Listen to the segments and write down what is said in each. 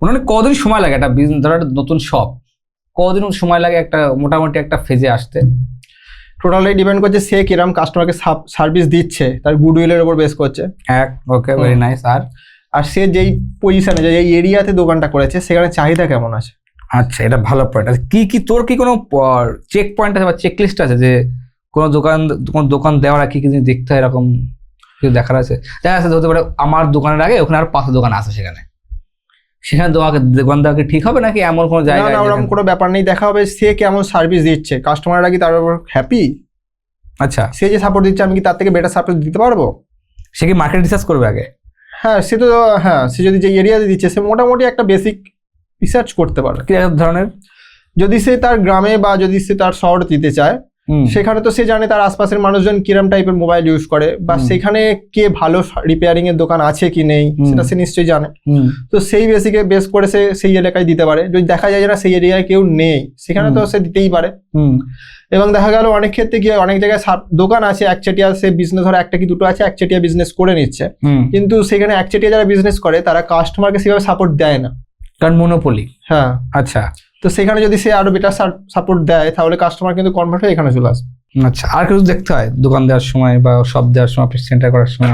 মোটামুটি কদিন সময় লাগে একটা বিজনেস, ধরো একটা নতুন শপ, কদিন সময় লাগে একটা মোটামুটি একটা ফেজে আসতে? টোটালি ডিপেন্ড করছে সে কিরম কাস্টমারকে সার্ভিস দিচ্ছে, তার গুডউইলের উপর বেস করছে। ওকে, ভেরি নাইস। আর সে যেই পজিশনে, যেই এরিয়াতে দোকানটা করেছে সেখানে চাহিদা কেমন আছে। আচ্ছা, এটা ভালো পয়েন্ট। কি কি তোর কি কোনো চেক পয়েন্ট আছে বা চেক লিস্ট আছে যে কোনো দোকান দেওয়ার আগে কি কি জিনিস দেখতে হয়, এরকম কিছু দেখার আছে? দেখা যাচ্ছে হতে পারে আমার দোকানের আগে ওখানে আর 5টা দোকান আছে, সেখানে দোকান দেওয়া কি ঠিক হবে, নাকি এমন কোনো জায়গায়? না, ওরকম কোনো ব্যাপার নেই, দেখা হবে সে কেমন সার্ভিস দিচ্ছে, কাস্টমাররা কি তার উপর হ্যাপি। আচ্ছা, সে যে সাপোর্ট দিচ্ছে আমি কি তার থেকে বেটার সাপোর্ট দিতে পারবো। সে কি মার্কেট রিসার্চ করবে আগে? হ্যাঁ, সে তো হ্যাঁ, সে যদি যে এরিয়াতে দিচ্ছে সে মোটামুটি একটা বেসিক রিসার্চ করতে পারে। কি ধরনের? যদি সে তার গ্রামে বা যদি সে তার শহরে দিতে চায়, সেখানে তো সে জানে তার আশপাশের মানুষজন কিরম টাইপের মোবাইল ইউজ করে, বা সেখানে কে ভালো রিপেয়ারিং এর দোকান আছে কি নেই সেটা সে নিশ্চয়ই জানে। তো সেই বেসিকে বেস করে সে সেই এলাকায় দিতে পারে। যদি দেখা যায় যে না সেই এরিয়ায় কেউ নেই, সেখানে তো সে দিতেই পারে। এবং দেখা গেল অনেক ক্ষেত্রে কি হয়, অনেক জায়গায় দোকান আছে একচেটিয়া, সে বিজনেস ধরো একটা কি দুটো আছে একচেটিয়া বিজনেস করে নিচ্ছে, কিন্তু সেখানে একচেটিয়া যারা বিজনেস করে তারা কাস্টমারকে সেভাবে সাপোর্ট দেয় না, কারণ মনোপলি। হ্যাঁ, আচ্ছা। তো সেখানে যদি সে আরো বেটার সাপোর্ট দেয় তাহলে কাস্টমার কিন্তু কনভার্ট হয়ে এখানে চলে আসবে। আচ্ছা, আর কিছু দেখতে হয় দোকান দেওয়ার সময় বা শপ দেওয়ার সময়, সেন্টার করার সময়?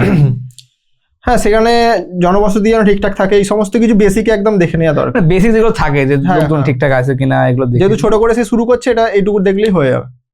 হ্যাঁ, সেখানে জনবসতি যেন ঠিকঠাক থাকে, এই সমস্ত কিছু বেসিক একদম দেখে নেওয়া দরকার। বেসিক যেগুলো থাকে যে লোকজন ঠিকঠাক আছে কিনা, এগুলো যেহেতু ছোট করে সে শুরু করছে, এটা এইটুকু দেখলেই হয়ে যাবে।